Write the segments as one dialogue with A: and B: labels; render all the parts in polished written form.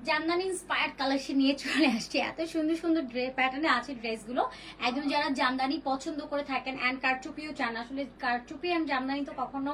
A: Jamdani inspired collection নিয়ে চলে আসছে। এত সুন্দর সুন্দর প্যাটার্নে আছে ড্রেসগুলো। একদম যারা জামদানি পছন্দ করে থাকেন অ্যান্ড কারচুপিও চান, আসলে কারচুপি অ্যান্ড জামদানি তো কখনো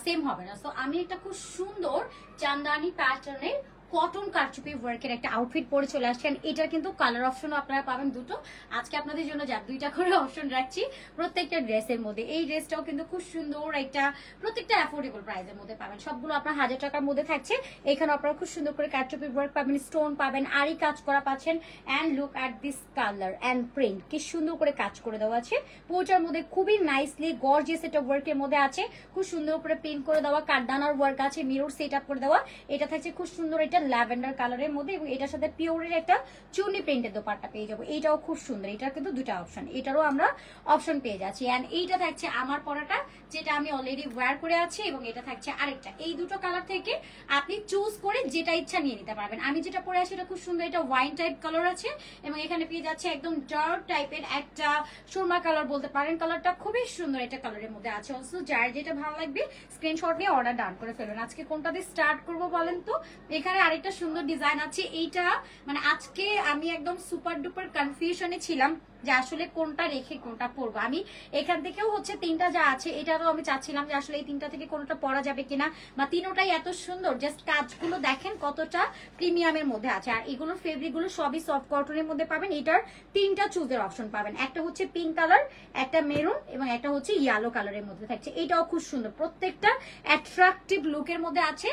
A: সেম হবে না। সো আমি একটা খুব সুন্দর জামদানি প্যাটার্নের কটন কারচুপি ওয়ার্কের একটা আউটফিট পরে চলে আসছেন। এটার কিন্তু কালার অপশনও আপনারা পাবেন দুটো। আজকে আপনাদের জন্য যা দুইটা করে অপশন রাখছি প্রত্যেকটা ড্রেসের মধ্যে। এই ড্রেসটাও কিন্তু খুব সুন্দর একটা, প্রত্যেকটা অ্যাফোর্ডেবল প্রাইসের মধ্যে পাবেন। সবগুলো আপনার 1000 টাকার মধ্যে থাকছে। এখানে আপনারা খুব সুন্দর করে কারচুপি ওয়ার্ক পাবেন, স্টোন পাবেন, আরি কাজ করা পাচ্ছেন। And look at this colour and print, কি সুন্দর করে কাজ করে দেওয়া আছে। পুরোটার মধ্যে খুবই নাইসলি গর্জিয়াস একটা ওয়ার্কের মধ্যে আছে। খুব সুন্দর করে প্রিন্ট করে দেওয়া, কারদানার ওয়ার্ক আছে, মিরর সেট আপ করে দেওয়া। এটা থাকছে খুব সুন্দর একটা ল্যাভেন্ডার কালারের মধ্যে এবং এটার সাথে পিওরের একটা চুনি প্রিন্টের দোপাট্টা পেয়ে যাবো। এইটাও খুব সুন্দর। এটার কিন্তু দুটো অপশন, এটারও আমরা অপশন পেয়ে যাচ্ছি। এন্ড এইটা থাকছে আমার পরাটা, যেটা আমি অলরেডি ওয়্যার করে আছি, এবং এটা থাকছে আরেকটা। এই দুটো কালার থেকে আপনি চুজ করে যেটা ইচ্ছা নিয়ে নিতে পারবেন। আমি যেটা পরে আছি এটা খুব সুন্দর, এটা ওয়াইন টাইপ কালার আছে এবং এখানে পেয়ে যাচ্ছে একদম ডার্ক টাইপের একটা সুরমা কালার বলতে পারেন। কালারটা খুবই সুন্দর একটা কালারের মধ্যে আছে। অলসো যার যেটা ভালো লাগবে স্ক্রিনশট নিয়ে অর্ডার ডান করে ফেলবেন। আজকে কোনটা দিয়ে স্টার্ট করবো বলেন তো? এখানে আরেকটা সুন্দর ডিজাইন আছে। এইটা মানে আজকে আমি একদম সুপার ডুপার কনফিউশনে ছিলাম যে আসলে কোনটা রেখে কোনটা পরবো। আমি এখান থেকেও হচ্ছে তিনটা যা আছে এটারও আমি চাচ্ছিলাম যে আসলে এই তিনটা থেকে কোনটা পরা যাবে কিনা, বা তিনোটাই এত সুন্দর। জাস্ট কাজগুলো দেখেন কতটা প্রিমিয়ামের মধ্যে আছে। আর এগুলোর ফেব্রিক গুলো সবই সফট কটনের মধ্যে পাবেন। এটার তিনটা চুজের অপশন পাবেন, একটা হচ্ছে পিঙ্ক কালার, একটা মেরুন এবং একটা হচ্ছে ইয়েলো কালারের মধ্যে থাকছে। এটাও খুব সুন্দর, প্রত্যেকটা অ্যাট্রাকটিভ লুকের মধ্যে আছে।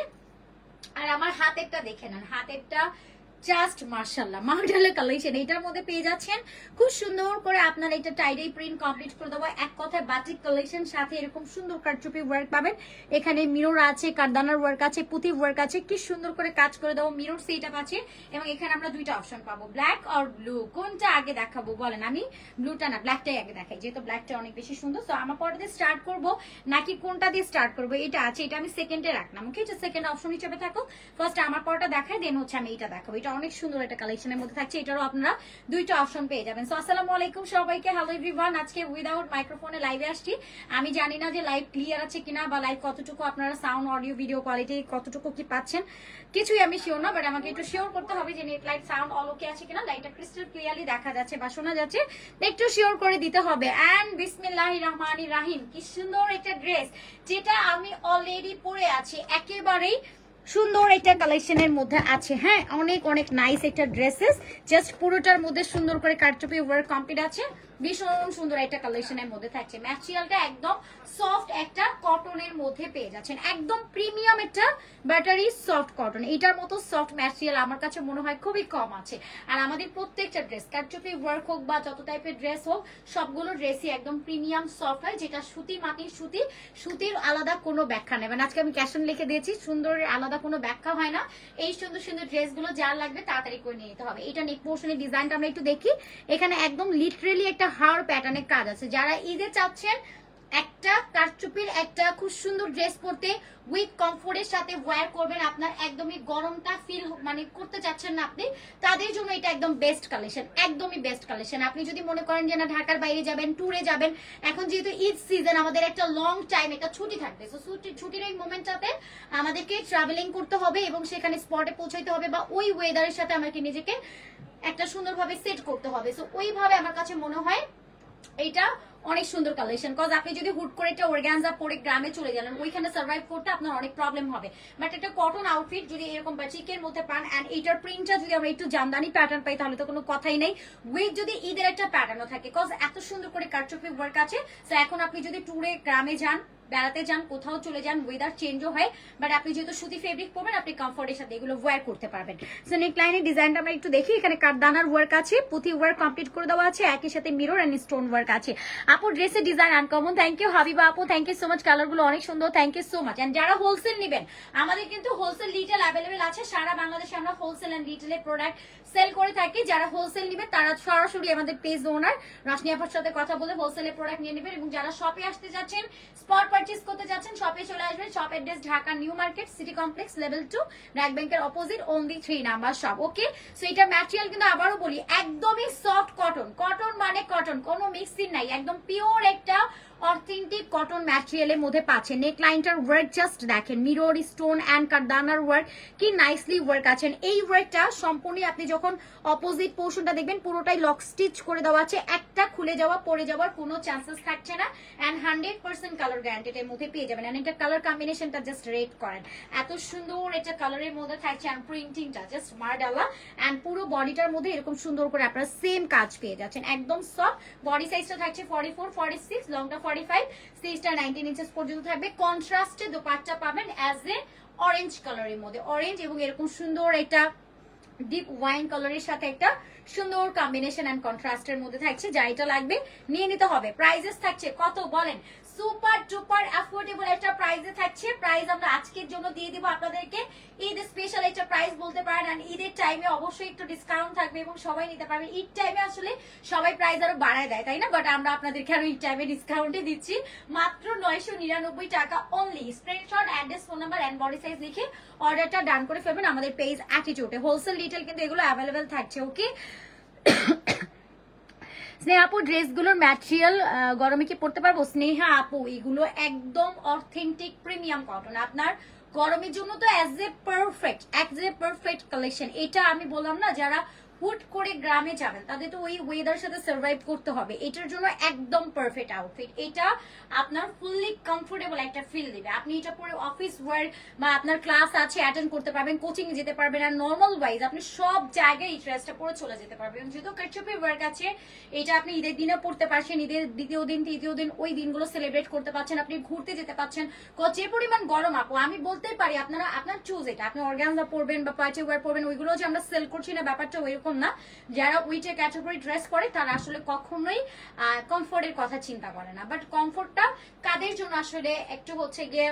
A: আর আমার হাতেরটা দেখে নেন, হাতেরটা জাস্ট মার্শাল্লাহ মার্শাল্লাহ কালেকশন। এটার মধ্যে পেয়ে যাচ্ছেন খুব সুন্দর করে আপনার এটা টাইডাই প্রিন্ট কমপ্লিট করে দেবো। এক কথায় বাটিক কালেকশন, সাথে এরকম সুন্দর কারচুপি ওয়ার্ক পাবেন। এখানে মিরর আছে, কারদানার ওয়ার্ক আছে, পুঁতি ওয়ার্ক আছে, কি সুন্দর করে কাজ করে দেবো। মিরর সেট আপ আছে এবং এখানে আমরা দুইটা অপশন পাবো, ব্ল্যাক আর ব্লু। কোনটা আগে দেখাবো বলেন? আমি ব্লুটা না ব্ল্যাকটাই আগে দেখাই, যেহেতু ব্ল্যাকটা অনেক বেশি সুন্দর। তো আমার পরে দিয়ে স্টার্ট করবো নাকি কোনটা দিয়ে স্টার্ট করবো? এটা আছে, এটা আমি সেকেন্ডে রাখলাম। ওকে, এটা সেকেন্ড অপশন হিসেবে থাকো। ফার্স্ট আমার পরটা দেখাই, দেন হচ্ছে আমি এটা দেখাবো। এটা অনেক সুন্দর একটা কালেকশনের মধ্যে থাকছে। এটারও আপনারা দুইটা অপশন পেয়ে যাবেন। সো আসসালামু আলাইকুম সবাইকে, হ্যালো এভরিওয়ান। আজকে উইদাউট মাইক্রোফোনে লাইভে আসছি। আমি জানি না যে লাইভ ক্লিয়ার আছে কিনা, বা লাইভ কতটুকু আপনারা সাউন্ড অডিও ভিডিও কোয়ালিটি কতটুকু কি পাচ্ছেন, কিছুই আমি শিওর না। বাট আমাকে একটু শিওর করতে হবে যে নেট লাইট সাউন্ড অল ওকে আছে কিনা, লাইটটা ক্রিস্টাল ক্লিয়ারলি দেখা যাচ্ছে বা শোনা যাচ্ছে, একটু শিওর করে দিতে হবে। এন্ড বিসমিল্লাহির রহমানির রহিম, কি সুন্দর একটা ড্রেস যেটা আমি অলরেডি পরে আছি, একেবারেই সুন্দর একটা কালেকশনের মধ্যে আছে। হ্যাঁ, অনেক অনেক নাইস একটা ড্রেসেস, জাস্ট পুরোটার মধ্যে সুন্দর করে কারচুপি ওয়ার্ক কমপ্লিট আছে। ভীষণ সুন্দর একটা কালেকশনের মধ্যে থাকছে। ম্যাটেরিয়ালটা একদম সফট একটা কটনের মধ্যে পেয়ে যাচ্ছেন, একদম প্রিমিয়াম একটা ব্যাটারি সফট কটন। এটার মতো সফট ম্যাটেরিয়াল আমার কাছে মনে হয় খুবই কম আছে। আর আমাদের প্রত্যেকটা ড্রেস কারচুপি ওয়ার্ক হোক বা যত টাইপের ড্রেস হোক, সবগুলো ড্রেসই একদম প্রিমিয়াম সফট হয়, যেটা সুতি মাটির সুতি। সুতির আলাদা কোনো ব্যাখ্যা নেবেন। আজকে আমি ক্যাশন লিখে দিয়েছি, সুন্দরের আলাদা কোনো ব্যাখ্যা হয় না। এই সুন্দর সুন্দর ড্রেসগুলো যার লাগবে তাড়াতাড়ি করে নিয়ে নিতে হবে। এটা নেক পোর্শনের ডিজাইনটা আমরা একটু দেখি। এখানে একদম লিটারেলি একটা হার প্যাটার্নের কাজ আছে। যারা ঈদে চাচ্ছেন একটা কারচুপির একটা খুব সুন্দর ড্রেস পরতে উইথ কমফোর্টের সাথে ওয়্যার করবেন, আপনার একদমই গরমটা ফিল মানে করতে চাচ্ছেন না আপনি, তাদের জন্য এটা একদম বেস্ট কালেকশন, একদমই বেস্ট কালেকশন। আপনি যদি মনে করেন যে না ঢাকার বাইরে যাবেন, ট্যুরে যাবেন, এখন যেহেতু ঈদ সিজন, আমাদের একটা লং টাইম একটা ছুটি থাকবে। সো ছুটির এই মোমেন্টটাতে আমাদেরকে ট্রাভেলিং করতে হবে এবং সেখানে স্পটে পৌঁছাইতে হবে, বা ওই ওয়েদারের সাথে আমাকে নিজেকে একটা সুন্দরভাবে সেট করতে হবে। সো ওইভাবে আমার কাছে মনে হয় এটা অনেক সুন্দর কালেকশন। কজ আপনি যদি হুট করে একটা অর্গানজা পরে গ্রামে চলে গেলেন, ওইখানে সার্ভাইভ করতে আপনার অনেক প্রবলেম হবে। বাট একটা কটন আউটফিট যদি এরকম বাটিকের মধ্যে পান, এন্ড এইটার প্রিন্টটা যদি আমরা একটু জামদানি প্যাটার্ন পাই, তাহলে তো কোনো কথাই নেই। উইথ যদি ঈদের একটা প্যাটার্নও থাকে, কজ এত সুন্দর করে কারচুপি ওয়ার্ক আছে। সো এখন আপনি যদি ট্যুরে গ্রামে যান, বেড়াতে যান, কোথাও চলে যান, ওয়েদার চেঞ্জও হয়, বাট আপনি যেহেতু সুতি ফেব্রিক পরবেন, আপনি কমফোর্টের সাথে এগুলো ওয়্যার করতে পারবেন। সো নেক লাইনের ডিজাইনটা আমরা একটু দেখি। এখানে কাঠদানার ওয়ার্ক আছে, পুঁথি ওয়ার্ক কমপ্লিট করে দেওয়া আছে, একই সাথে মিরর এন্ড স্টোন ওয়ার্ক আছে। আপু ড্রেসের design uncommon, thank you Habiba আপু, থ্যাংক ইউ সো মাচ। কালারগুলো অনেক সুন্দর, thank you so much. And যারা হোলসেল নেবেন, আমাদের কিন্তু হোলসেল রিটেল অ্যাভেলেবেল আছে। সারা বাংলাদেশে আমরা হোলসেল এন্ড রিটেলের প্রোডাক্ট সেল করে থাকি। যারা হোলসেল নেবেন তারা সরাসরি আমাদের পেজ ওনার রশনি আপার সাথে কথা বলে হোলসেলের প্রোডাক্ট নিয়ে নেবেন। এবং যারা শপে আসতে যাচ্ছেন, স্পট পারচেজ করতে যাচ্ছেন, শপে চলে আসবেন। Shop address Dhaka new market city complex level 2, BRAC ব্যাংকের অপোজিট, অনলি 3 নাম্বার শপ। ওকে, সো এটা ম্যাটেরিয়াল কিন্তু আবারও বলি একদমই সফট কটন। কটন মানে কটন, কোনো মিক্সিং নাই, একদম পিওর একটা অথেন্টিক কটন ম্যাটেরিয়ালের মধ্যে পাচ্ছেন। নেক লাইনটার ওয়ার্ক জাস্ট দেখেন, মিরর স্টোন অ্যান্ড কারদানার ওয়ার্ক, কি নাইসলি ওয়ার্ক আছেন। এই ওয়ার্কটা সম্পূর্ণ আপনি যখন অপোজিট পোর্শনটা দেখবেন পুরোটাই লক স্টিচ করে দেওয়া আছে, একটা খুলে যাওয়া পড়ে যাওয়ার কোনো চান্সেস থাকছে না। অ্যান্ড 100% কালার গ্যারান্টেড এর মধ্যে পেয়ে যাবেন। অ্যান্ড এটা কালার কম্বিনেশনটা জাস্ট রেড করেন, এত সুন্দর এটা কালারের মধ্যে থাকছে। অ্যান্ড প্রিন্টিংটা জাস্ট মারডালা। অ্যান্ড পুরো বডিটার মধ্যে এরকম সুন্দর করে আপনারা সেম কাজ পেয়ে যাচ্ছেন, একদম সফট। বডি সাইজটা থাকছে 44, 46, লংটা 45, স্লিভসটা 19 ইঞ্চেস পর্যন্ত থাকবে। কন্ট্রাস্টে দোপাট্টা পাবেন অ্যাজ এ অরেঞ্জ কালারের মধ্যে, অরেঞ্জ এবং এরকম সুন্দর একটা ডিপ ওয়াইন কালারের সাথে একটা সুন্দর কম্বিনেশন এন্ড কন্ট্রাস্টের মধ্যে থাকছে। যা এটা লাগবে নিয়ে নিতে হবে। প্রাইজেস থাকছে কত বলেন? সুপার ডুপার অ্যাফোর্ডেবল একটা প্রাইসে থাকছে। প্রাইস আমরা আজকের জন্য দিয়ে দিব আপনাদেরকে ঈদ স্পেশাল একটা প্রাইস বলতে পারেন। আর ঈদের টাইমে অবশ্যই একটু ডিসকাউন্ট থাকবে এবং সবাই নিতে পারবে। ঈদ টাইমে আসলে সবাই প্রাইস আরো বাড়ায় দেয়, তাই না? বাট আমরা আপনাদেরকে আরো ঈদ টাইমে ডিসকাউন্টে দিচ্ছি মাত্র 999 টাকা only. Screenshot, address, phone number and body size লিখে অর্ডারটা ডান করে ফেলবেন আমাদের পেজ অ্যাটিটিউডে। হোলসেল রিটেল কিন্তু এগুলো অ্যাভেলেবেল থাকছে। ওকে স্নেহা আপু, ড্রেসগুলোর ম্যাটেরিয়াল গরমে কি পড়তে পারবো? স্নেহা আপু, এগুলো একদম অথেন্টিক প্রিমিয়াম কটন, আপনার গরমের জন্য তো অ্যাজ এ পারফেক্ট কালেকশন। এটা আমি বললাম না, যারা হুট করে গ্রামে যাবেন তাদের তো ওই ওয়েদার সাথে সার্ভাইভ করতে হবে, এটার জন্য একদম পারফেক্ট আউটফিট। এটা আপনার ফুললি কমফোর্টেবল একটা ফিল দিবে। আপনি এটা পরে অফিস ওয়ার্ক বা আপনার ক্লাস আছে অ্যাটেন্ড করতে পারবেন, কোচিং যেতে পারবেন। আর নর্মাল ওয়াইজ আপনি সব জায়গায় এই ড্রেসটা পরে চলে যেতে পারবেন। যেহেতু কারচুপি ওয়ার্ক আছে, এটা আপনি ঈদের দিনে পড়তে পারছেন, ঈদের দ্বিতীয় দিন তৃতীয় দিন ওই দিনগুলো সেলিব্রেট করতে পারছেন, আপনি ঘুরতে যেতে পারছেন। যে পরিমাণ গরম আপু, আমি বলতেই পারি আপনারা আপনার চুজ এটা, আপনি অর্গানজা পরবেন বা পার্টি ওয়ার পরবেন, ওইগুলো যে আমরা সেল করছি না ব্যাপারটা ওইরকম না। যারা উইটের ক্যাটাগরি ড্রেস পরে তারা আসলে কখনোই কমফোর্টের কথা চিন্তা করে না। বাট কমফোর্টটা কাদের জন্য আসলে একটু হচ্ছে গিয়ে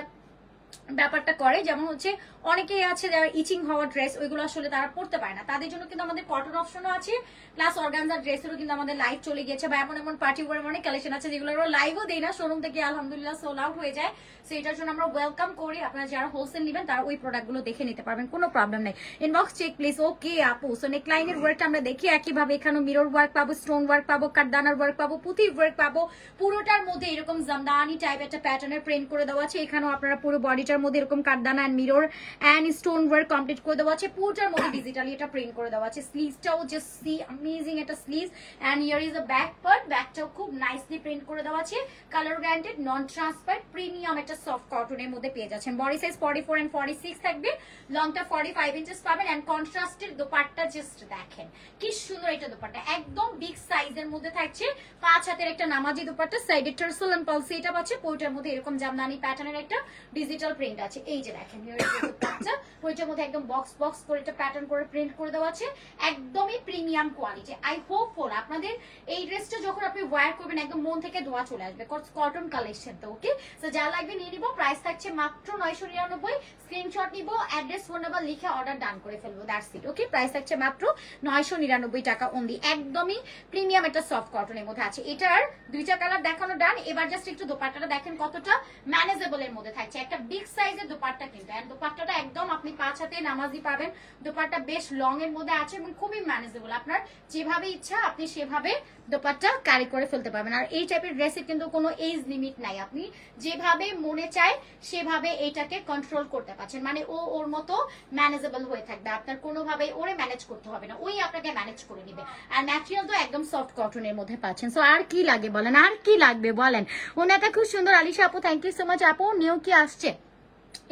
A: ব্যাপারটা করে, যেমন হচ্ছে অনেকেই আছে যারা ইচিং হওয়ার ড্রেস ওইগুলো আসলে তারা পড়তে পারে না, তাদের জন্য কিন্তু আমাদের কটন অপশনও আছে, প্লাস অর্গানজার ড্রেসেরও কিন্তু আমাদের লাইভ চলে গিয়েছে। বা এমন এমন পার্টি ওয়ার অনেক কালেকশন আছে যেগুলো আমরা লাইভও দেই না, শোরুম থেকে আলহামদুলিল্লাহ সোল আউট হয়ে যায়। সো এটার জন্য আমরা ওয়েলকাম করি। আপনারা যারা হোলসেল নেবেন তারা ওই প্রোডাক্টগুলো দেখে নিতে পারবেন, কোনো প্রবলেম নেই। Inbox check please. ওকে আপু, সো নেকলাইনের ওয়ার্কটা আমরা দেখি একইভাবে। এখানে মিরর ওয়ার্ক পাবো, স্টোন ওয়ার্ক পাবো, কাঠদানার ওয়ার্ক পাবো, পুঁথির ওয়ার্ক পাবো। পুরোটার মধ্যে এরকম জামদানি টাইপ একটা প্যাটার্নের প্রিন্ট করে দেওয়া আছে। এখানেও আপনারা পুরো বডিটার মধ্যে এরকম কাঠদানা and mirror and stone work complete করে দেওয়া আছে। পুরোটার মধ্যে ডিজিটালি এটা প্রিন্ট করে দেওয়া আছে। স্লিভসটাও জাস্ট সি অ্যামেজিং একটা sleeves. And here is a back part, ব্যাকটাও খুব নাইসলি প্রিন্ট করে দেওয়া আছে। Colour guaranteed, non transparent, premium একটা সফট কটনের মধ্যে পেয়ে যাচ্ছেন। বডি সাইজ 44 এন্ড 46 থাকবে, লংটা 45 ইঞ্চেস পাবেন। এন্ড কন্ট্রাস্টের দোপাট্টা জাস্ট দেখেন কি সুন্দর এটা দোপাট্টা, একদম বিগ সাইজের মধ্যে থাকছে। 5 হাতের একটা নামাজি দোপাট্টা, সাইডে টার্সেল এন্ড পালসি এটা পাচ্ছে। পুরোটার মধ্যে এরকম জামদানি প্যাটার্নের একটা ডিজিটাল প্রিন্ট আছে। এই যে দেখেন দোপাট্টা, পুরোটার মধ্যে একদম বক্স বক্স করে একটা প্যাটার্ন করে প্রিন্ট করে দেওয়া আছে, একদমই প্রিমিয়াম কোয়ালিটি। আই হোপ আপনাদের এই ড্রেসটা যখন আপনি ওয়্যার করবেন একদম মন থেকে ধোয়া চলে আসবে, কটন কালেকশন তো। ওকে, সো যা লাগবে নিয়ে নিব। প্রাইস থাকছে মাত্র 999। স্ক্রিনশট নিব, অ্যাড্রেস, ফোন নাম্বার লিখে অর্ডার ডান করে ফেলবো, দ্যাটস ইট। ওকে, প্রাইস থাকছে মাত্র 999 টাকা অনলি। একদমই প্রিমিয়াম একটা সফট কটনের মধ্যে আছে। এটার দুইটা কালার দেখানো ডান। এবার জাস্ট একটু দোপাট্টাটা দেখেন কতটা ম্যানেজেবল এর মধ্যে থাকছে। একটা বিগ সাইজের দোপাট্টা কিন্তু, এন্ড দোপাট্টাটা একদম আপনি 5 হাতে নামাজি পাবেন। দোপাট্টা বেশ লং এর মধ্যে আছে এবং খুবই ম্যানেজেবল। আপনার যেভাবে ইচ্ছা আপনি সেভাবে দোপাট্টা ক্যারি করে ফেলতে পারবেন। আর এই টাইপের ড্রেসের কিন্তু কোনো এজ লিমিট নাই, আপনি যেভাবে মনে চায় সেভাবে এইটাকে কন্ট্রোল করতে পারছেন। মানে ও ওর মতো ম্যানেজেবল হয়ে থাকবে, আপনার কোনোভাবে ওরে ম্যানেজ করতে হবে না, ওই আপনাকে ম্যানেজ করে নিবে। আর ম্যাটেরিয়াল তো একদম সফট কটনের মধ্যে পাচ্ছেন। সো আর কি লাগে বলেন, আর কি লাগবে বলেন? ওনাটা খুব সুন্দর। আলিশা আপু, থ্যাংক ইউ সো মাচ। আপু নিউ কি আসছে?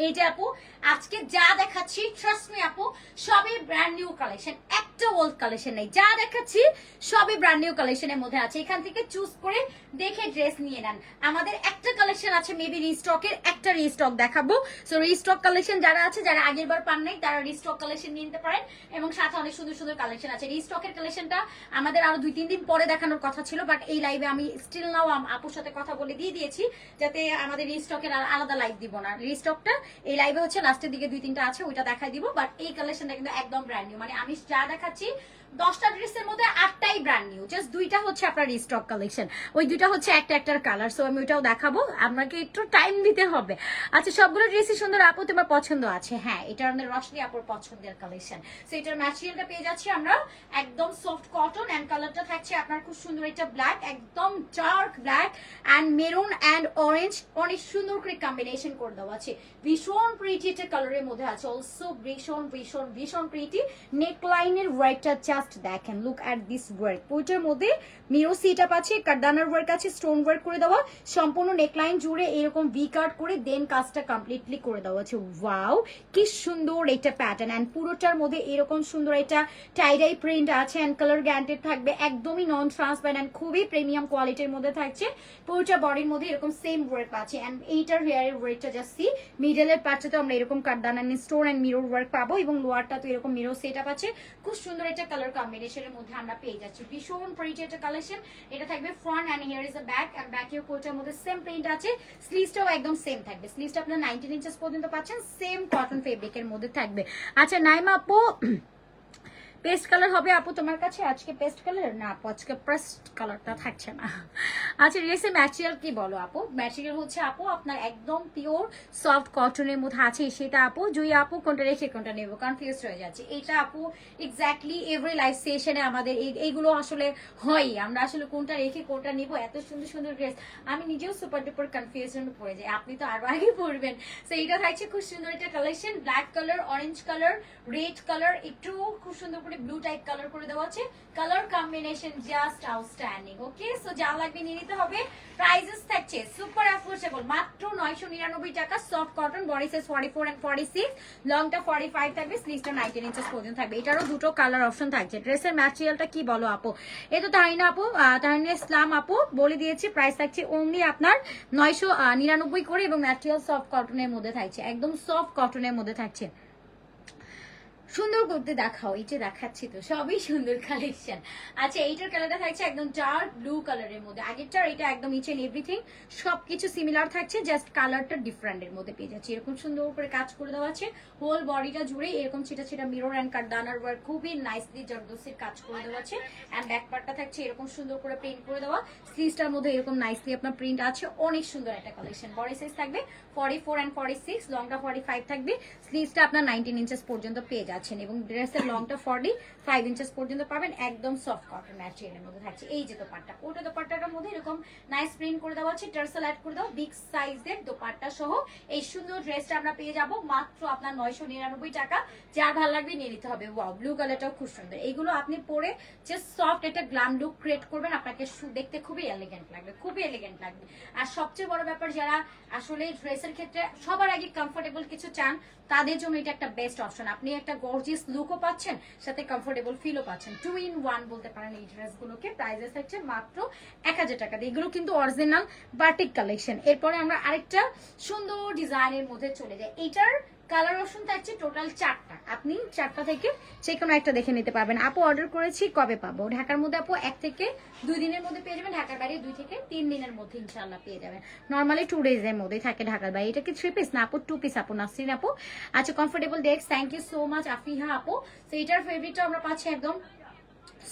A: এই যে আপু আজকে যা দেখাচ্ছি ট্রাস্ট মি আপু সবই ব্র্যান্ড নিউ কালেকশন, একটা ওল্ড কালেকশন নেই। যা দেখাচ্ছি সবই ব্র্যান্ড নিউ কালেকশনের মধ্যে আছে। এখান থেকে চুজ করে দেখে ড্রেস নিয়ে নেন। আমাদের একটা কালেকশন আছে মেবি রিস্টকের, একটা রিস্টক দেখাবো। সো রিস্টক কালেকশন যারা আছে, যারা আগের বার পান নাই তারা রিস্টক কালেকশন নিয়ে নিতে পারেন। এবং সাথে অনেক সুন্দর সুন্দর কালেকশন আছে। রিস্টকের কালেকশনটা আমাদের আরো 2-3 দিন পরে দেখানোর কথা ছিল, বাট এই লাইভে আমি স্টিল নাও আপুর সাথে কথা বলে দিয়ে দিয়েছি যাতে আমাদের রিস্টকের আলাদা লাইভ দিব না। রিস্টকটা এই লাইভে হচ্ছে লাস্টের দিকে 2-3টা আছে, ওইটা দেখাই দিব। বাট এই কালেকশনটা কিন্তু একদম ব্র্যান্ড নিউ, মানে আমি যা দেখা দেখাচ্ছি 10টা ড্রেসের মধ্যে 8টাই ব্র্যান্ড নিউ, জাস্ট 2টা হচ্ছে আপনার রিস্টক কালেকশন, ওই 2টা হচ্ছে একটার কালার। সো আমি ওইটাও দেখাবো, আপনাকে একটু টাইম দিতে হবে। আচ্ছা সবগুলো ড্রেসই সুন্দর আপু, তোমার পছন্দ আছে? হ্যাঁ, এটা আমাদের রশনি আপুর পছন্দের কালেকশন। সো এটার ম্যাটেরিয়ালটা পেয়ে যাচ্ছি আমরা একদম সফট কটন, এন্ড কালারটা থাকছে আপনার খুব সুন্দর একটা ব্ল্যাক, একদম dark black and maroon and orange, অনেক সুন্দর করে কম্বিনেশন করে দেওয়া আছে, ভীষণ প্রিটি একটা কালারের মধ্যে আছে, অলসো ভীষণ ভীষণ ভীষণ প্রিটি। নেক লাইনের ওয়ার্কটা জাস্ট দেখেন, লুক এট দিস ওয়ার্ক, পুরোটার মধ্যে মিরো সিটআপ আছে, কারদানার ওয়ার্ক আছে, স্টোন ওয়ার্ক করে দেওয়া, সম্পূর্ণ নেকলাইন জুড়ে এরকম ভি কাট করে দেন কাজটা কমপ্লিটলি করে দেওয়া আছে। ওয়াও কি সুন্দর এটা প্যাটার্ন, এন্ড পুরোটার মধ্যে এরকম সুন্দর এটা টাইডাই প্রিন্ট আছে, এন্ড কালার গ্যারান্টেড থাকবে, একদমই নন ট্রান্সপারেন্ট এন্ড খুবই প্রিমিয়াম কোয়ালিটির মধ্যে থাকছে। পুরোটা বডির মধ্যে এরকম সেম ওয়ার্ক আছে, এন্ড এইটার হেয়ারের ওয়ার্কটা জাস্ট সি, মিডলের পার্টটাতে আমরা এরকম কারদানা স্টোন এন্ড মিরর ওয়ার্ক পাবো, এবং লোয়ারটা তো এরকম মিরর সেটআপ আছে, খুব সুন্দর একটা কালার কম্বিনেশনের মধ্যে আমরা পেয়ে যাচ্ছি, ভীষণ প্রিটি একটা কালেকশন। এটা থাকবে front and here is a back, and ব্যাকেও কোটার মধ্যে সেম প্রিন্ট আছে, স্লিভসটাও একদম সেম থাকবে, স্লিভসটা আপনার 19 ইঞ্চেস পর্যন্ত পাচ্ছেন, সেম কটন ফেব্রিকের মধ্যে থাকবে। আচ্ছা নাইমা আপু, পেস্ট কালার হবে আপু তোমার কাছে আজকে? পেস্ট কালার না আপু, আজকে পেস্ট কালারটা থাকছে না। আচ্ছা ড্রেসের ম্যাটেরিয়াল কি বলো আপু? ম্যাটেরিয়াল হচ্ছে আপু আপনার একদম পিওর সফট কটনের মধ্যে আছে, সেটা আপু জুই আপু কোনটা রেখে কোনটা নেবো কনফিউজ হয়ে যাচ্ছে। এটা আপু এক্স্যাক্টলি এভরি লাইফ সেশনে আমাদের এইগুলো আসলে হয়, আমরা আসলে কোনটা রেখে কোনটা নিবো, এত সুন্দর সুন্দর ড্রেস আমি নিজেও সুপার ডুপার কনফিউশন পড়ে যাই, আপনি তো আরো আগে পড়বেন। তো এটা থাকছে খুব সুন্দর একটা collection, black colour, orange colour, red colour, একটু খুব সুন্দর ব্লু টাইপ কালার করে দেওয়া আছে, কালার কম্বিনেশন জাস্ট আউটস্ট্যান্ডিং। ওকে, সো যা লাগবে নিয়ে নিতে হবে। প্রাইসেস থাকছে সুপার অ্যাফোর্ডেবল, মাত্র 999 টাকা, soft cotton, body size 44 and 46, লংটা 45 থাকবে, স্লিভসটা 19 ইঞ্চেস পর্যন্ত থাকবে। এটারও দুটো কালার অপশন থাকছে। ড্রেসের ম্যাটেরিয়ালটা কি বলো আপু? এই তো তাহিনা আপু, তাহিনা ইসলাম আপু বলে দিয়েছি, প্রাইস থাকছে অনলি আপনার 999 করে, এবং ম্যাটেরিয়াল সফট কটনের মধ্যে থাকছে, একদম সফট কটনের মধ্যে থাকছে। সুন্দর করতে দেখাও, এই যে দেখাচ্ছি তো সবই সুন্দর কালেকশন। আচ্ছা এইটার কালারটা থাকছে একদম ডার্ক ব্লু কালারের মধ্যে, আগেরটার এটা একদম ইচ এন্ড এভরিথিং সবকিছু সিমিলার থাকছে, জাস্ট কালারটা ডিফারেন্টের মধ্যে পেয়ে যাচ্ছে। এরকম সুন্দর করে কাজ করে দেওয়া আছে, হোল বডিটা জুড়ে এরকম ছিটা ছিটা মিরর এন্ড কারদানার ওয়ার্ক, খুবই নাইসলি জর্দসির কাজ করে দেওয়া আছে, এন্ড ব্যাক পার্টটা থাকছে এরকম সুন্দর করে প্রিন্ট করে দেওয়া, স্লিভসটার মধ্যে এরকম নাইসলি আপনার প্রিন্ট আছে, অনেক সুন্দর একটা কালেকশন। বডি সাইজ থাকবে 44 এন্ড 46, লংটা 45 থাকবে, স্লিভসটা আপনার 19 ইঞ্চেস পর্যন্ত পেয়ে যাচ্ছেন, এবং ড্রেসের লংটা 45 ইঞ্চেস পর্যন্ত পাবেন, একদম সফট কটন ম্যাটেরিয়ালের মধ্যে থাকছে। এই যে দোপাট্টা, ওটা দোপাট্টাটার মধ্যে এরকম নাইস প্রিন্ট করে দেওয়া আছে, টার্সেল অ্যাড করে দেওয়া, বিগ সাইজের দোপাট্টা সহ এই সুন্দর ড্রেসটা আমরা পেয়ে যাব মাত্র আপনার 999 টাকা। যার ভালো লাগবে নিয়ে নিতে হবে। ওয়াও, ব্লু কালারটাও খুব সুন্দর, এইগুলো আপনি পরে জাস্ট সফট একটা গ্ল্যাম লুক ক্রিয়েট করবেন, আপনাকে দেখতে খুবই এলিগেন্ট লাগবে, খুবই এলিগেন্ট লাগবে। আর সবচেয়ে বড় ব্যাপার, যারা আসলে ড্রেসের ক্ষেত্রে সবার আগে কমফোর্টেবল কিছু চান, তাদের জন্য এটা একটা বেস্ট অপশন। আপনি একটা গর্জিয়াস লুকও পাচ্ছেন, সাথে কমফোর্টেবল ফিলও পাচ্ছেন, 2 in 1 বলতে পারেন এই ড্রেসগুলোকে। প্রাইসেস থাকছে মাত্র 1000 টাকা দিয়ে। এগুলো কিন্তু অরিজিনাল বাটিক কালেকশন। এরপরে আমরা আরেকটা সুন্দর ডিজাইনের মধ্যে চলে যাই। এটার কালার অপশন থাকছে টোটাল 4টা, আপনি 4টা থেকে যে কোনো একটা দেখে নিতে পারবেন। আপু অর্ডার করেছি, কবে পাবো? ঢাকার মধ্যে আপু 1 থেকে 2 দিনের মধ্যে পেয়ে যাবেন, ঢাকার বাইরে 2 থেকে 3 দিনের মধ্যে ইনশাআল্লাহ পেয়ে যাবেন। নরমালি 2 ডেজের মধ্যেই থাকে ঢাকার বাইরে। এটা কি 3 পিস না আপু? 2 পিস আপু, নাসরিন আপু। আচ্ছা কমফোর্টেবল ডেক্স, thank you so much Afiha আপু। তো এটার ফেব্রিকটা আমরা পাচ্ছি একদম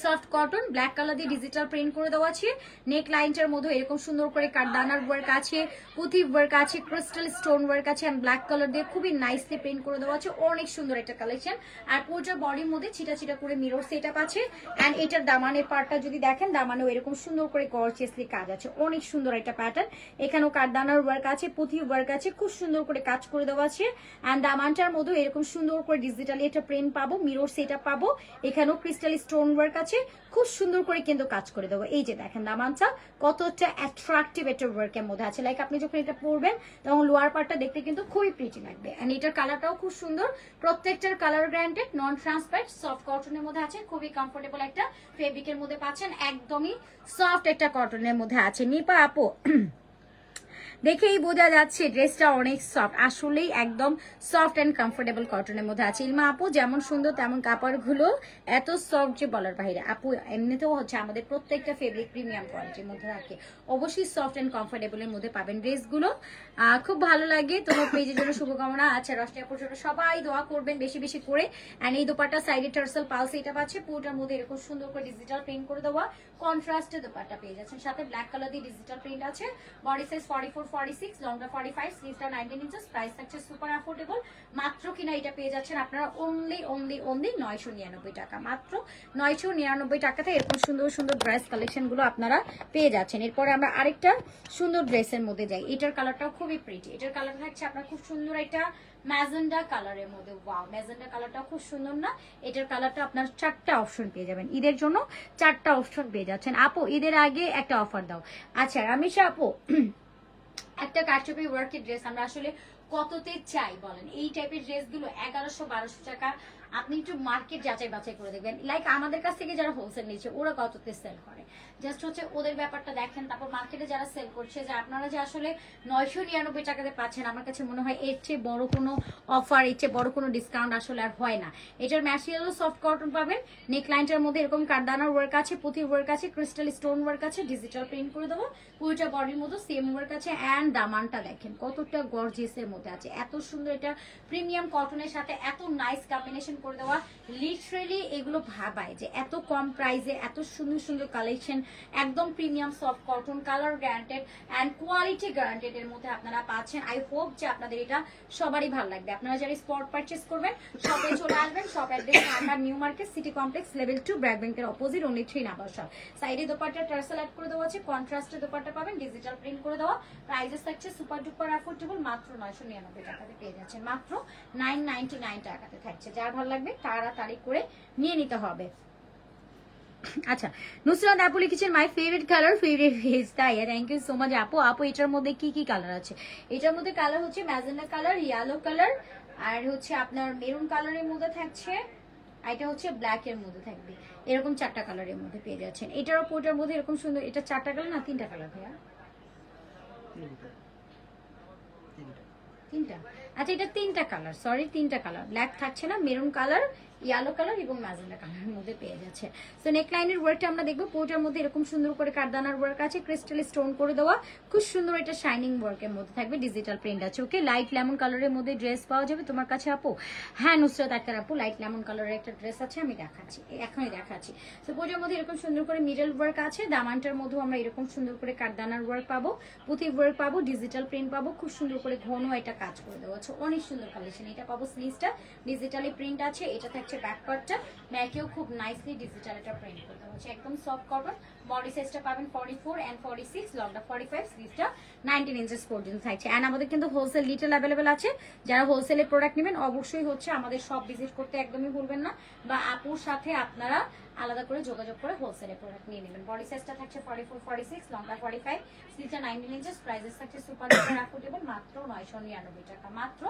A: সফট কটন, ব্ল্যাক কালার দিয়ে ডিজিটাল প্রিন্ট করে দেওয়া আছে, নেক লাইনটার মধ্যে এরকম সুন্দর করে কারদানার ওয়ার্ক আছে, পুঁথি ওয়ার্ক আছে, ক্রিস্টাল স্টোন ওয়ার্ক আছে, এন্ড ব্ল্যাক কালার দিয়ে খুবই নাইসলি প্রিন্ট করে দেওয়া আছে, অনেক সুন্দর একটা কালেকশন। আর পুরোটা বডির মধ্যে ছিটা ছিটা করে মিরর সেটআপ আছে, এন্ড এটার দামানের পার্টটা যদি দেখেন, দামানেও এরকম সুন্দর করে গর্জিয়াসলি কাজ আছে, অনেক সুন্দর একটা প্যাটার্ন। এখানেও কারদানার ওয়ার্ক আছে, পুঁথি ওয়ার্ক আছে, খুব সুন্দর করে কাজ করে দেওয়া আছে, এন্ড দামানটার মধ্যে এরকম সুন্দর করে ডিজিটালি একটা প্রিন্ট পাবো, মিরর সেটআপ পাবো, এখানেও ক্রিস্টাল স্টোন ওয়ার্ক আছে, খুব সুন্দর করে কিন্তু কাজ করে দেবো। এই যে দেখেন দামানটা কতটা অ্যাট্রাকটিভ একটা ওয়ার্কের মধ্যে আছে, লাইক আপনি যখন এটা পরবেন তখন লোয়ার পার্টটা দেখতে কিন্তু খুবই প্রিটি লাগবে। এন্ড এটার কালারটাও খুব সুন্দর, প্রত্যেকটার colour guaranteed, non transparent, soft কটনের মধ্যে আছে, খুবই কমফোর্টেবল একটা ফেব্রিকের মধ্যে পাচ্ছেন, একদমই সফট একটা কটনের মধ্যে আছে। নিপা আপু দেখেই বোঝা যাচ্ছে ড্রেসটা অনেক সফট, আসলেই একদম সফট অ্যান্ড কমফোর্টেবল কটনের মধ্যে আছে। ইলমা আপু যেমন সুন্দর তেমন কাপড়গুলো এত সফট যে বলার বাইরে। আপু এমনিতেও হচ্ছে আমাদের প্রত্যেকটা ফেব্রিক প্রিমিয়াম কোয়ালিটির মধ্যে থাকে, অবশ্যই সফট অ্যান্ড কমফোর্টেবলের মধ্যে পাবেন ড্রেসগুলো। খুব ভালো লাগে। তোমার পেজের জন্য শুভকামনা। আচ্ছা, রশনি আপুর জন্য সবাই দোয়া করবেন বেশি বেশি করে। অ্যান্ড এই দোপাট্টা সাইডে টার্সেল পালস এটা পাচ্ছে, পুরোটার মধ্যে এরকম সুন্দর করে ডিজিটাল প্রিন্ট করে দেওয়া কন্ট্রাস্টে দোপাট্টা পেয়ে যাচ্ছেন, সাথে ব্ল্যাক কালার দিয়ে ডিজিটাল প্রিন্ট আছে। বডি সাইজ 44 46, লংটা 45, স্লিভটা 19 ইঞ্চেস। প্রাইস থাকছে সুপার অ্যাফোর্ডেবল, মাত্র কিনা এটা পেয়ে যাচ্ছেন আপনারা অনলি 999 টাকা। মাত্র 999 টাকাতে এরকম সুন্দর সুন্দর ড্রেস কালেকশন গুলো আপনারা পেয়ে যাচ্ছেন। এরপরে আমরা আরেকটা সুন্দর ড্রেসের মধ্যে যাই। এটার কালারটাও খুবই প্রিটি। এটার কালার থাকছে আপনার খুব সুন্দর একটা ম্যাজেন্ডা কালারের মধ্যে। ওয়াও, ম্যাজেন্ডা কালারটা খুব সুন্দর না? এটার কালারটা আপনার 4টা অপশন পেয়ে যাবেন, ঈদের জন্য 4টা অপশন পেয়ে যাচ্ছেন। আপু ঈদের আগে একটা অফার দাও। আচ্ছা রামিশা আপু, একটা কারচুপি ওয়ার্কের ড্রেস আমরা আসলে কততে চাই বলেন? এই টাইপের ড্রেসগুলো 1100-1200 টাকা। আপনি একটু মার্কেট যাচাই বাছাই করে দেখবেন, লাইক আমাদের কাছ থেকে যারা হোলসেল নিচ্ছে ওরা কততে সেল করে, জাস্ট হচ্ছে ওদের ব্যাপারটা দেখেন। তারপর মার্কেটে যারা সেল করছে, যে আপনারা যে আসলে 999 টাকাতে পাচ্ছেন, আমার কাছে মনে হয় এর চেয়ে বড় কোনো অফার, এর চেয়ে বড় কোনো ডিসকাউন্ট আসলে আর হয় না। এটার ম্যাটেরিয়ালও সফট কটন পাবেন, নেক লাইনটার মধ্যে এরকম কারদানার ওয়ার্ক আছে, পুঁথির ওয়ার্ক আছে, ক্রিস্টাল স্টোন ওয়ার্ক আছে, ডিজিটাল প্রিন্ট করে দেবো পুরোটা বডির মধ্যে সেম ওয়ার্ক আছে। অ্যান্ড দামানটা দেখেন কতটা গর্জিয়াসের মধ্যে আছে, এত সুন্দর। এটা প্রিমিয়াম কটনের সাথে এত নাইস কম্বিনেশন করে দেওয়া, লিটারেলি এগুলো ভাবায় যে এত কম প্রাইসে এত সুন্দর সুন্দর কালেকশন, একদম premium soft cotton, colour guaranteed and quality guaranteed এর মধ্যে আপনারা পাচ্ছেন। আই হোপ যে আপনাদের এটা সবারই ভালো লাগবে। আপনারা যারা স্পট পারচেস করবেন শপে চলে আসবেন। Shop address Dhaka new market city complex level 2 BRAC ব্যাংকের অপোজিট, only 3 নাম্বার শপ। সাইডে দোপাট্টা টার্সেল অ্যাড করে দেওয়া আছে, কন্ট্রাস্টে দোপাট্টা পাবেন, ডিজিটাল প্রিন্ট করে দেওয়া। প্রাইসেস থাকছে সুপার ডুপার অ্যাফোর্ডেবল, মাত্র 999 টাকাতে পেয়ে যাচ্ছেন, মাত্র 999 টাকাতে থাকছে। যার ভালো লাগবে তাড়াতাড়ি করে নিয়ে নিতে হবে। আচ্ছা, নুসরাত আপু লিখেছেন my favourite colour favourite face. তাই, থ্যাংক ইউ সো মাচ আপু। আপু এটার মধ্যে কি কি কালার আছে? এটার মধ্যে কালার হচ্ছে ম্যাজেন্ডা কালার, ইয়েলো কালার, আর হচ্ছে আপনার মেরুন কালারের মধ্যে থাকছে, এটা হচ্ছে ব্ল্যাক এর মধ্যে থাকবে। এরকম 4টা কালারের মধ্যে পেয়ে যাচ্ছেন। এটার ওপরটার মধ্যে এরকম সুন্দর, এটা 4টা কালার না 3টা কালার ভাইয়া? 3টা। আচ্ছা, এটা 3টা কালার, সরি 3টা কালার। ব্ল্যাক থাকছে না, মেরুন কালার, ইয়েলো কালার এবং ম্যাজেন্ডা কালারের মধ্যে পেয়ে যাচ্ছে। সো নেকলাইনের ওয়ার্কটা আমরা দেখবো। পুরোটার মধ্যে এরকম সুন্দর করে কারদানার ওয়ার্ক আছে, ক্রিস্টাল স্টোন করে দেওয়া, খুব সুন্দর এটা শাইনিং ওয়ার্কের মধ্যে থাকবে, ডিজিটাল প্রিন্ট আছে। ওকে, লাইট লেমন কালারের মধ্যে ড্রেস পাওয়া যাবে তোমার কাছে আপু? হ্যাঁ নুসরাত আক্তার আপু, লাইট লেমন কালারের একটা ড্রেস আছে, আমি দেখাচ্ছি, এখনই দেখাচ্ছি। সো পুরোটার মধ্যে এরকম সুন্দর করে মিডল ওয়ার্ক আছে, দামানটার মধ্যেও আমরা এরকম সুন্দর করে কারদানার ওয়ার্ক পাবো, পুঁথি ওয়ার্ক পাবো, ডিজিটাল প্রিন্ট পাবো, খুব সুন্দর করে ঘন এটা কাজ করে দেওয়া আছে, অনেক সুন্দর কালেকশন। এটা পাবো স্লিভসটা ডিজিটালি প্রিন্ট আছে, এটা থাকছে ব্যাক পার্টটা, ব্যাকেও খুব নাইসলি ডিজিটাল এটা প্রিন্ট করতে হচ্ছে, একদম সফট কটন। বডি সাইজটা পাবেন 44 এন্ড 46, লংটা 45, স্লিভসটা 19 ইঞ্চেস পর্যন্ত থাকছে। এন্ড আমাদের কিন্তু হোলসেল রিটেল অ্যাভেলেবেল আছে। যারা হোলসেলে প্রোডাক্ট নেবেন অবশ্যই হচ্ছে আমাদের শপ ভিজিট করতে একদমই ভুলবেন না, বা আপুর সাথে আপনারা আলাদা করে যোগাযোগ করে হোলসেলে প্রোডাক্ট নিয়ে নেবেন। বডি সাইজটা থাকছে 44 46, লংটা 45, স্লিভসটা 19 ইঞ্চেস। প্রাইসেস থাকছে সুপার ডুপার অ্যাফোর্ডেবল, মাত্র 999 টাকা, মাত্র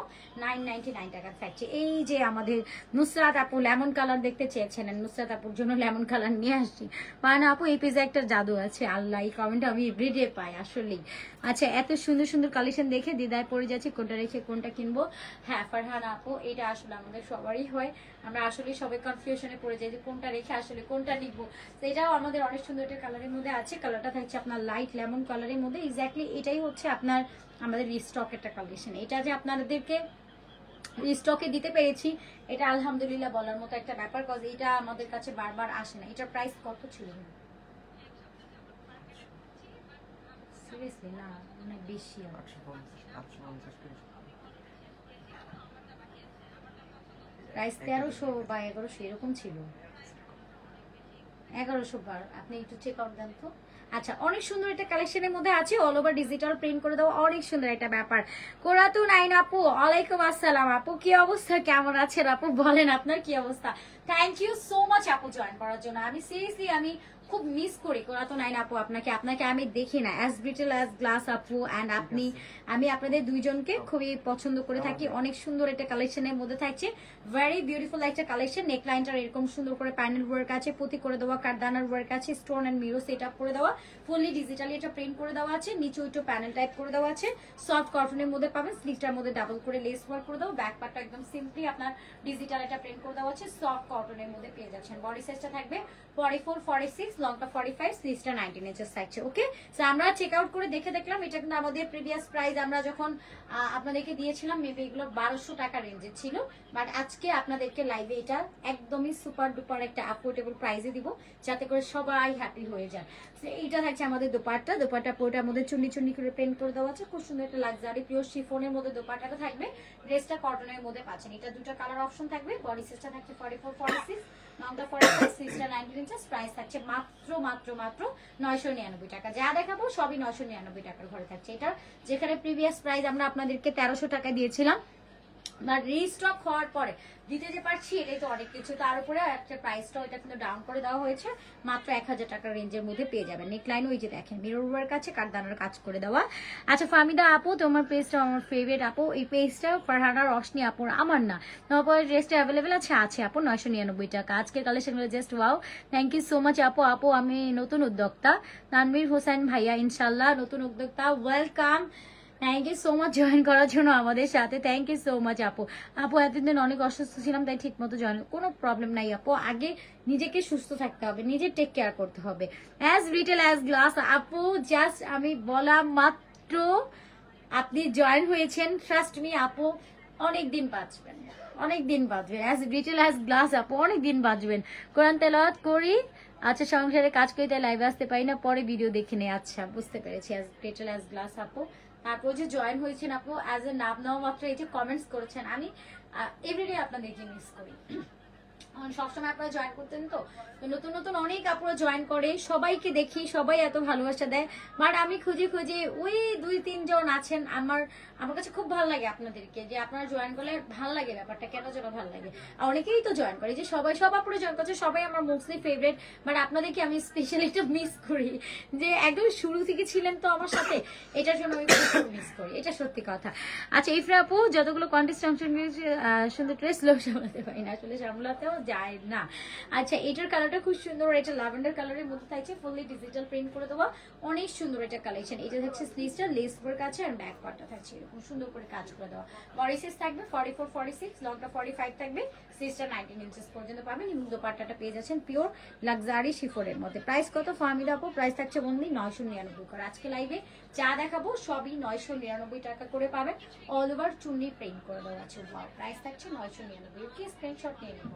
A: 999 টাকা থাকছে। এই যে আমাদের নুসরাত আপু লেমন কালার দেখতে চেয়েছেন, নুসরাত আপুর জন্য লেমন কালার নিয়ে আসছি। মানে আপু এই পেজে একটা জাদু আছে, আল্লাহ, এই কমেন্ট আমি এভরিডে পাই আসলেই। আচ্ছা, এত সুন্দর সুন্দর কালেকশন দেখে দ্বিধায় পড়ে যাচ্ছি কোনটা রেখে কোনটা কিনবো। হ্যাঁ ফারহান আপু, এটা আসলে আমাদের সবারই হয়, আমরা আসলে সবাই কনফিউশনে পড়ে যাই যে কোনটা রেখে আসলে কোনটা নিবো। এটাও আমাদের অনেক সুন্দর একটা কালারের মধ্যে আছে, কালারটা থাকছে আপনার লাইট লেমন কালারের মধ্যে। এক্স্যাক্টলি এটাই হচ্ছে আপনার আমাদের রিস্টক একটা কালেকশন। এটা যে আপনাদেরকে স্টকে দিতে পেরেছি এটা আলহামদুলিল্লাহ বলার মতো একটা ব্যাপার, কজ এটা আমাদের কাছে বারবার আসে না। এটার প্রাইস কত ছিল? সিরিয়াসলি না, অনেক বেশি। প্রাইস 1300 বা 1100 এরকম ছিল, 1100 বার। আপনি একটু চেক আউট দেন তো। আচ্ছা, অনেক সুন্দর একটা কালেকশনের মধ্যে আছে, অল ওভার ডিজিটাল প্রিন্ট করে দাও, অনেক সুন্দর একটা ব্যাপার। কোরাতু নাইন আপু, ওয়ালাইকুম আসসালাম আপু, কি অবস্থা, কেমন আছেন আপু? বলেন আপনার কি অবস্থা? থ্যাংক ইউ সো মাচ আপু জয়েন করার জন্য। আমি সিরিয়াসলি আমি খুব মিস করি কোরাতো নাইন আপু আপনাকে, আপনাকে আমি দেখি না অ্যাজ ব্রিটেল অ্যাজ গ্লাস আপু অ্যান্ড আপনি, আমি আপনাদের দুইজনকে খুবই পছন্দ করে থাকি। অনেক সুন্দর একটা কালেকশনের মধ্যে থাকছে, ভেরি বিউটিফুল একটা কালেকশন। নেক লাইনটা এরকম সুন্দর করে প্যানেল ওয়ার্ক আছে, পুঁতি করে দেওয়া, কাঠদানার ওয়ার্ক আছে, stone and mirror set up করে দেওয়া, ফুললি ডিজিটালি এটা প্রিন্ট করে দেওয়া আছে, নিচে একটু প্যানেল টাইপ করে দেওয়া আছে, সফট কটনের মধ্যে পাবেন। স্লিভটার মধ্যে ডাবল করে লেস ওয়ার্ক করে দেওয়া, ব্যাক পার্টটা একদম সিম্পলি আপনার ডিজিটাল এটা প্রিন্ট করে দেওয়া আছে, সফট কটনের মধ্যে পেয়ে যাচ্ছেন। বডি সাইজটা থাকবে 44, 46, লংটা 45, স্লিভসটা 19 ইঞ্চেস থাকছে। ওকে, সো আমরা চেক আউট করে দেখে দেখলাম, এটা কিন্তু আমাদের প্রিভিয়াস প্রাইস আমরা যখন আপনাদেরকে দিয়েছিলাম মেবি এগুলো 1200 টাকা রেঞ্জে ছিল, বাট আজকে আপনাদেরকে লাইভে এটা একদমই সুপার ডুপার একটা অ্যাফোর্ডেবল প্রাইসে দিব, যাতে করে সবাই হ্যাপি হয়ে যায়। এইটা থাকছে আমাদের দোপাট্টা, দোপাট্টা পুরোটার মধ্যে চুন্নি চুন্নি করে প্রিন্ট করে দেওয়া আছে, খুব সুন্দর একটা লাক্সারি পিওর শিফনের মধ্যে দোপাট্টাটা থাকবে, ড্রেসটা কটনের মধ্যে পাচ্ছেন। এটা দুটো কালার অপশন থাকবে, বডি সাইজটা থাকছে 44, 46, লংটা 45, স্লিভসটা 19 ইঞ্চেস। প্রাইস থাকছে মাত্র মাত্র মাত্র 999 টাকা। যা দেখাবো সবই 999 টাকার ঘরে থাকছে। এটা যেখানে প্রিভিয়াস প্রাইস আমরা আপনাদেরকে 1300 টাকা দিয়েছিলাম, বাট রিস্টক হওয়ার পরে দিতে যে পারছি এটাই তো অনেক কিছু, তার উপরে একটা প্রাইসটা ওইটা কিন্তু ডাউন করে দেওয়া হয়েছে, মাত্র 1000 টাকার রেঞ্জের মধ্যে পেয়ে যাবেন। নেকলাইন ওই যে দেখেন মিরর ওয়ার্ক আছে, কাঠদানার কাজ করে দেওয়া। আচ্ছা ফাহমিদা আপু, তোমার পেজটা আমার ফেভারিট আপু, এই পেজটা ফারহানা রশনি আপুর, আমার না। তোমার ড্রেসটা অ্যাভেলেবেল আছে? আছে আপু, 999 টাকা। আজকের কালেকশনগুলো just wow, thank you so much আপু। আপু আমি নতুন উদ্যোক্তা, তানভীর হোসেন ভাইয়া, ইনশাল্লাহ নতুন উদ্যোক্তা, welcome. Thank you so much join করার জন্য আমাদের সাথে, থ্যাংক ইউ সো মাচ আপু। আপু এতদিন অনেক অসুস্থ ছিলাম, তাই ঠিক মতো জয়েন, কোনো প্রবলেম নাই আপু, আগে নিজেকে সুস্থ থাকতে হবে, নিজে টেক কেয়ার করতে হবে। অ্যাজ রিটেল অ্যাজ গ্লাস আপু, জাস্ট আমি বলা মাত্র আপনি জয়েন হয়েছেন, ট্রাস্ট মি আপু, অনেক দিন বাঁচবেন, অনেক দিন বাঁচবেন। অ্যাজ রিটেল অ্যাজ গ্লাস আপু, অনেক দিন বাঁচবেন। কোরআন তেলাওয়াত করি, আচ্ছা সংসারে কাজ করি তাই লাইভে আসতে পারি না, পরে ভিডিও দেখে নেই। আচ্ছা বুঝতে পেরেছি, অ্যাজ রিটেল অ্যাজ গ্লাস আপু। তারপর যে জয়েন হয়েছেন আপু, অ্যাজ এ নাম নেওয়া মাত্র এই যে কমেন্টস করেছেন, আমি এভরিডে আপনাদেরকে মিস করি। সবসময় আপনারা জয়েন করতেন তো, নতুন নতুন অনেক আপুরা জয়েন করে, সবাইকে দেখি, সবাই এত ভালোবাসা দেয়, বাট আমি খুঁজে খুঁজে ওই 2-3 জন আছেন, আমার কাছে খুব ভালো লাগে আপনাদেরকে, যে আপনারা জয়েন করলে ভালো লাগে, ব্যাপারটা কেন যেন ভালো লাগে। আর অনেকেই তো জয়েন করে, যে সব আপুরা জয়েন করছে, সবাই আমার মোস্টলি ফেভারিট, বাট আপনাদেরকে আমি স্পেশালি একটু মিস করি, যে একদম শুরু থেকে ছিলেন তো আমার সাথে, এটার জন্য আমি খুব মিস করি, এটা সত্যি কথা। আচ্ছা ইফরা আপু, যতগুলো কন্টেস্ট অংশ নিয়েছে সুন্দর ড্রেস লোক সামলাতে পারি না, আসলে সামলাতেও যায় না। আচ্ছা এটার কালারটা খুব সুন্দর, এটা ল্যাভেন্ডার কালারের মধ্যে থাকছে, ফুললি ডিজিটাল প্রিন্ট করে দেওয়া, অনেক সুন্দর এটা কালেকশন। এটা হচ্ছে স্লিভসটা লেস ওয়ার্ক আছে, আর ব্যাক পার্টটা থাকছে এরকম সুন্দর করে কাজ করে দেওয়া। বডি সাইজ থাকবে 44, 46, লংটা 45 থাকবে, স্লিভসটা 19 ইঞ্চেস পর্যন্ত পাবেন, এবং দোপাট্টাটা পেয়ে যাচ্ছেন পিওর লাক্সারি শিফনের মধ্যে। প্রাইস কত ফাহমিদা আপু? প্রাইস থাকছে অনলি 999 করে। আজকে লাইভে যা দেখাবো সবই 999 টাকা করে পাবেন, অল ওভার চুন্নি প্রিন্ট করে দেওয়া আছে। প্রাইস থাকছে 999। ওকে, স্ক্রিনশট নিয়ে নেব,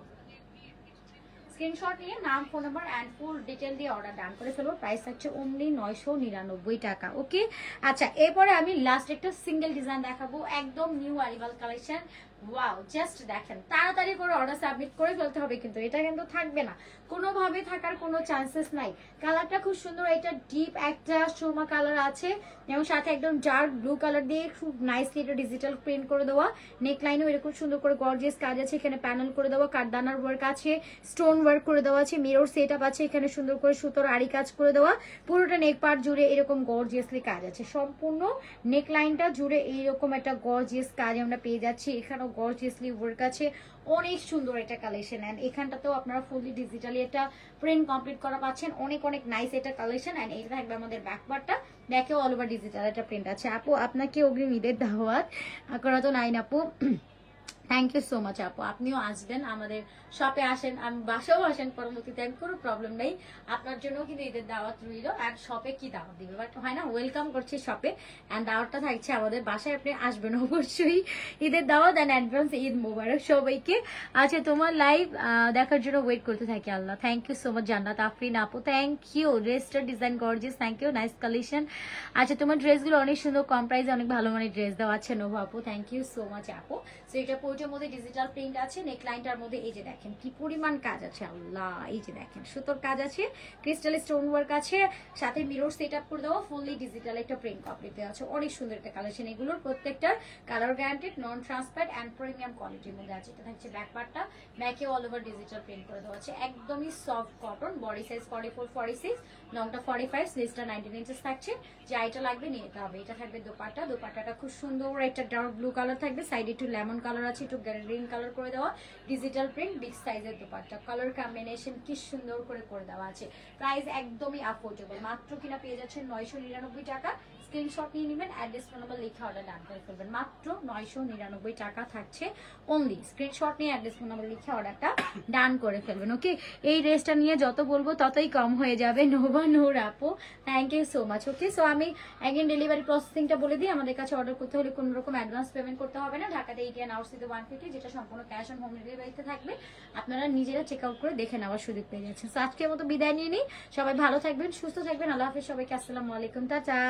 A: স্ক্রিনশট নিয়ে নাম, phone number and full detail দিয়ে অর্ডার ডান করে ফেলবো। প্রাইস থাকছে অনলি 999 টাকা। ওকে, আচ্ছা এরপরে আমি লাস্ট একটা সিঙ্গেল ডিজাইন দেখাবো, একদম new arrival collection. Wow, just দেখেন, তাড়াতাড়ি করে অর্ডার সাবমিট করে ফেলতে হবে, কিন্তু এটা কিন্তু থাকবে না, কোনোভাবে থাকার কোনো চান্সেস নাই। কালারটা খুব সুন্দর, এটা ডিপ একটা সুরমা কালার আছে, এবং সাথে একদম ডার্ক ব্লু কালার দিয়ে খুব নাইসলি এটা ডিজিটাল প্রিন্ট করে দেওয়া। নেকলাইনও এরকম সুন্দর করে গর্জিয়াস কাজ আছে, এখানে প্যানেল করে দেওয়া, কাঠদানার ওয়ার্ক আছে, স্টোন ওয়ার্ক করে দেওয়া আছে, মিরর সেট আপ আছে, এখানে সুন্দর করে সুতোর আড়ি কাজ করে দেওয়া, পুরোটা নেক পার্ট জুড়ে এরকম গর্জিয়াসলি কাজ আছে, সম্পূর্ণ নেকলাইনটা জুড়ে এইরকম একটা গর্জিয়াস কাজ আমরা পেয়ে যাচ্ছি। এখানেও গর্জিয়াসলি ওয়ার্ক আছে, অনেক সুন্দর এটা কালেকশন। এন্ড এখানটাতেও আপনারা ফুললি ডিজিটালি এটা প্রিন্ট কমপ্লিট করা পাচ্ছেন, অনেক অনেক নাইস এটা কালেকশন। এন্ড এটা থাকবে আমাদের ব্যাক পার্টটা, দেখেও অল ওভার ডিজিটাল এটা প্রিন্ট আছে। আপু আপনাকে অগ্রিম ঈদের দাওয়াত করা তো নাইন আপু, থ্যাংক ইউ সো মাচ আপু। আপনিও আসবেন, আমাদের শপে আসেন, আমি বাসাও আসেন পরবর্তীতে, আমি কোনো প্রবলেম নেই, আপনার জন্য কিন্তু ঈদের দাওয়াত রইল। আর শপে কি দাওয়াত দিবে, বাট হয় না, ওয়েলকাম করছি শপে, অ্যান্ড দাওয়াতটা থাকছে আমাদের বাসায়, আপনি আসবেন অবশ্যই। ঈদের দাওয়াত অ্যান্ড অ্যাডভান্স ঈদ মোবারক সবাইকে। আচ্ছা তোমার লাইভ দেখার জন্য ওয়েট করতে থাকি আল্লাহ। Thank you so much Jannat Afrin আপু, থ্যাংক ইউ। ড্রেসটার design gorgeous, thank you, nice collection. আচ্ছা তোমার ড্রেসগুলো অনেক সুন্দর, কম প্রাইসে অনেক ভালো মানের ড্রেস দেওয়া আছে নোভা আপু, থ্যাংক ইউ সো মাচ আপু। সো এটা পুরোটার মধ্যে ডিজিটাল প্রিন্ট আছে, নেক লাইনটার মধ্যে এই যে দেখেন কি পরিমাণ কাজ আছে, আল্লাহ এই যে দেখেন সুতোর কাজ আছে, ক্রিস্টাল স্টোন ওয়ার্ক আছে, সাথে মিরর সেট আপ করে দেওয়া, ফুললি ডিজিটাল একটা প্রিন্ট কমপ্লিট দেওয়া আছে। অনেক সুন্দর একটা কালেকশন, এগুলোর প্রত্যেকটার colour guaranteed, non transparent and premium কোয়ালিটির মধ্যে আছে। এটা থাকছে ব্যাক পার্টটা, ব্যাকে অল ওভার ডিজিটাল প্রিন্ট করে দেওয়া আছে, একদমই সফট কটন, বডি সাইজ 44 46, লংটা 45, স্লিভসটা 19 ইঞ্চেস থাকছে। যা এটা লাগবে নিয়ে নিতে হবে। এটা থাকবে দোপাট্টা, দোপাট্টাটা খুব সুন্দর একটা ডার্ক ব্লু কালার থাকবে, সাইডে একটু লেমন কালার আছে, একটু গ্রিন কালার করে দেওয়া, ডিজিটাল প্রিন্ট, বিগ সাইজের দোপাট্টা, কালার কম্বিনেশন কি সুন্দর করে দেওয়া আছে। প্রাইস একদমই অ্যাফোর্ডেবল, মাত্র কিনা পেয়ে যাচ্ছেন 999 টাকা। স্ক্রিনশট নিয়ে নেবেন, অ্যাড্রেস ফোন নাম্বার লিখে অর্ডার ডান করে ফেলবেন। মাত্র 999 টাকা থাকছে অনলি। স্ক্রিনশট নিয়ে অ্যাড্রেস ফোন নাম্বার লিখে অর্ডারটা ডান করে ফেলবেন। ওকে, এই ড্রেসটা নিয়ে যত বলবো ততই কম হয়ে যাবে। নোভা নূর আপু, thank you so much. Okay, so আমি অ্যাগেন ডেলিভারি প্রসেসিংটা বলে দিই। আমাদের কাছে অর্ডার করতে হলে কোনো রকম অ্যাডভান্স পেমেন্ট করতে হবে না। ঢাকাতে 80 আউটসিতে 150, যেটা সম্পূর্ণ ক্যাশ অন হোম ডেলিভারিতে থাকবে। আপনারা নিজেরা চেক আউট করে দেখে নেওয়ার সুযোগ পেয়ে যাচ্ছেন। সো আজকের মতো বিদায় নিয়ে নিই। সবাই ভালো থাকবেন, সুস্থ থাকবেন। আল্লাহ হাফেজ সবাইকে। আসসালামু আলাইকুম, টাটা।